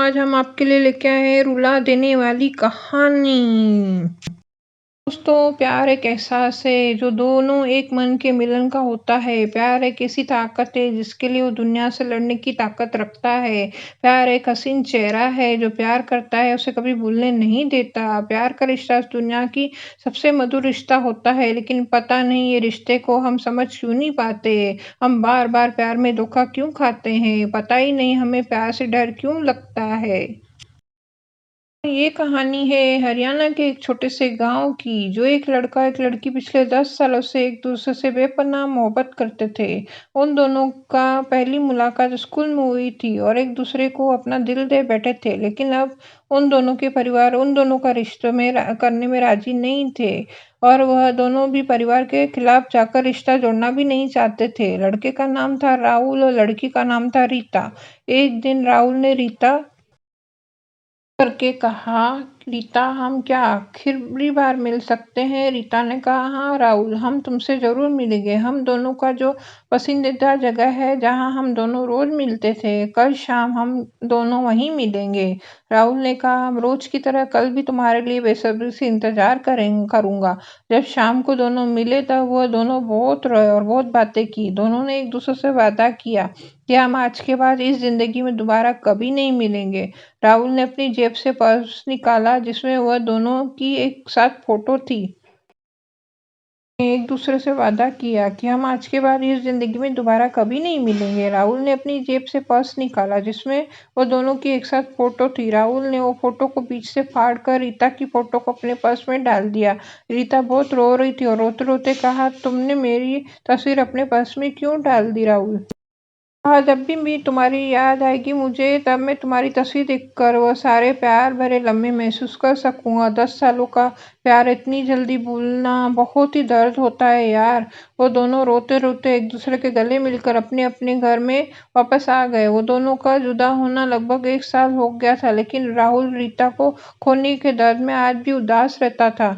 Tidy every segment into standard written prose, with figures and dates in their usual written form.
आज हम आपके लिए लेके आए हैं रुला देने वाली कहानी। दोस्तों, प्यार एक एहसास है जो दोनों एक मन के मिलन का होता है। प्यार एक ऐसी ताकत है जिसके लिए वो दुनिया से लड़ने की ताकत रखता है। प्यार एक हसीन चेहरा है जो प्यार करता है उसे कभी भूलने नहीं देता। प्यार का रिश्ता इस दुनिया की सबसे मधुर रिश्ता होता है, लेकिन पता नहीं ये रिश्ते को हम समझ क्यों नहीं पाते। हम बार बार प्यार में धोखा क्यों खाते हैं, पता ही नहीं हमें प्यार से डर क्यों लगता है। ये कहानी है हरियाणा के एक छोटे से गांव की। जो एक लड़का एक लड़की पिछले 10 सालों से एक दूसरे से बेपनाह मोहब्बत करते थे। उन दोनों का पहली मुलाकात स्कूल में हुई थी और एक दूसरे को अपना दिल दे बैठे थे, लेकिन अब उन दोनों के परिवार उन दोनों का रिश्ते में करने में राजी नहीं थे और वह दोनों भी परिवार के खिलाफ जाकर रिश्ता जोड़ना भी नहीं चाहते थे। लड़के का नाम था राहुल और लड़की का नाम था रीता। एक दिन राहुल ने रीता करके कहा, रीता हम क्या आखिरी बार मिल सकते हैं? रीता ने कहा, हाँ राहुल, हम तुमसे जरूर मिलेंगे। हम दोनों का जो पसंदीदा जगह है जहाँ हम दोनों रोज मिलते थे, कल शाम हम दोनों वहीं मिलेंगे। राहुल ने कहा, हम रोज की तरह कल भी तुम्हारे लिए बेसब्री से इंतजार करूंगा। जब शाम को दोनों मिले तब वह दोनों बहुत रोए और बहुत बातें की। दोनों ने एक दूसरे से वादा किया कि हम आज के बाद इस जिंदगी में दोबारा कभी नहीं मिलेंगे। राहुल ने अपनी जेब से पर्स निकाला जिसमें वह दोनों की एक साथ फोटो थी। एक दूसरे से वादा किया कि हम आज के बाद इस जिंदगी में दोबारा कभी नहीं मिलेंगे। राहुल ने अपनी जेब से पर्स निकाला जिसमें वो दोनों की एक साथ फोटो थी। राहुल ने वो फोटो को बीच से फाड़ कर रीता की फोटो को अपने पर्स में डाल दिया। रीता बहुत रो रही थी और रोते रोते कहा, तुमने मेरी तस्वीर अपने पर्स में क्यों डाल दी राहुल? हाँ, जब भी तुम्हारी याद आएगी मुझे, तब मैं तुम्हारी तस्वीर देखकर वो सारे प्यार भरे लम्हे महसूस कर सकूंगा। 10 सालों का प्यार इतनी जल्दी भूलना बहुत ही दर्द होता है यार। वो दोनों रोते रोते एक दूसरे के गले मिलकर अपने अपने घर में वापस आ गए। वो दोनों का जुदा होना लगभग 1 साल हो गया था, लेकिन राहुल रीता को खोने के दर्द में आज भी उदास रहता था।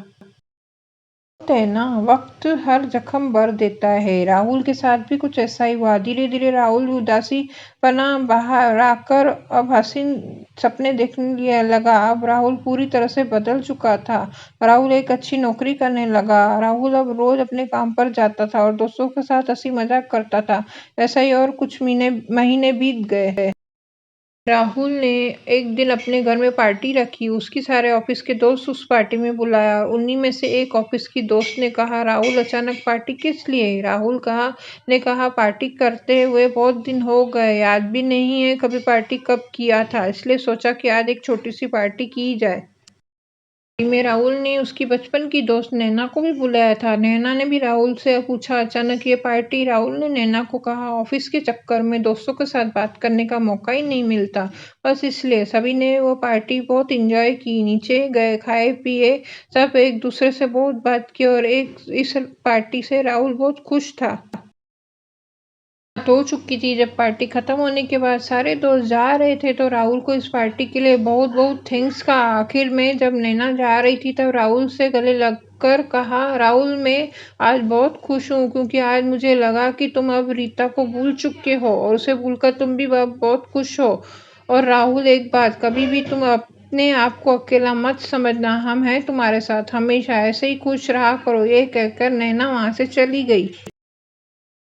है ना, वक्त हर जख्म भर देता है। राहुल के साथ भी कुछ ऐसा ही हुआ। धीरे धीरे राहुल उदासी पना बाहर आकर अब हसीन सपने देखने लगा। अब राहुल पूरी तरह से बदल चुका था। राहुल एक अच्छी नौकरी करने लगा। राहुल अब रोज अपने काम पर जाता था और दोस्तों के साथ हंसी मजाक करता था। ऐसा ही और कुछ महीने बीत गए। राहुल ने एक दिन अपने घर में पार्टी रखी। उसकी सारे ऑफिस के दोस्त उस पार्टी में बुलाया। उन्हीं में से एक ऑफिस की दोस्त ने कहा, राहुल अचानक पार्टी किस लिए? राहुल ने कहा, पार्टी करते हुए बहुत दिन हो गए, याद भी नहीं है कभी पार्टी कब किया था, इसलिए सोचा कि आज एक छोटी सी पार्टी की जाए। में राहुल ने उसकी बचपन की दोस्त नैना को भी बुलाया था। नैना ने भी राहुल से पूछा, अचानक ये पार्टी? राहुल ने नैना को कहा, ऑफिस के चक्कर में दोस्तों के साथ बात करने का मौका ही नहीं मिलता, बस इसलिए। सभी ने वो पार्टी बहुत एंजॉय की, नीचे गए, खाए पिए, सब एक दूसरे से बहुत बात की और इस पार्टी से राहुल बहुत खुश था। रात हो चुकी थी। जब पार्टी खत्म होने के बाद सारे दोस्त जा रहे थे तो राहुल को इस पार्टी के लिए बहुत बहुत थैंक्स कहा। आखिर में जब नैना जा रही थी तब राहुल से गले लगकर कहा, राहुल मैं आज बहुत खुश हूँ क्योंकि आज मुझे लगा कि तुम अब रीता को भूल चुके हो और उसे भूलकर तुम भी अब बहुत खुश हो। और राहुल, एक बात, कभी भी तुम अपने आप को अकेला मत समझना, हम हैं तुम्हारे साथ, हमेशा ऐसे ही खुश रहा करो। ये कहकर नैना वहां से चली गई।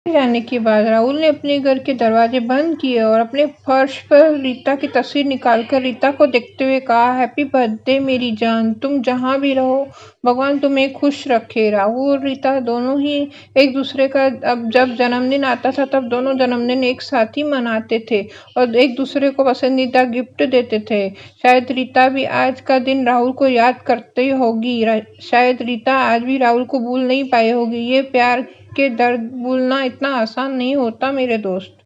जाने के बाद राहुल ने अपने घर के दरवाजे बंद किए और अपने फर्श पर रीता की तस्वीर निकालकर रीता को देखते हुए कहा, हैप्पी बर्थडे मेरी जान, तुम जहाँ भी रहो भगवान तुम्हें खुश रखे। राहुल और रीता दोनों ही एक दूसरे का अब जब जन्मदिन आता था तब दोनों जन्मदिन एक साथ ही मनाते थे और एक दूसरे को पसंदीदा गिफ्ट देते थे। शायद रीता भी आज का दिन राहुल को याद करती होगी। शायद रीता आज भी राहुल को भूल नहीं पाई होगी। ये प्यार के दर्द भूलना इतना आसान नहीं होता मेरे दोस्त।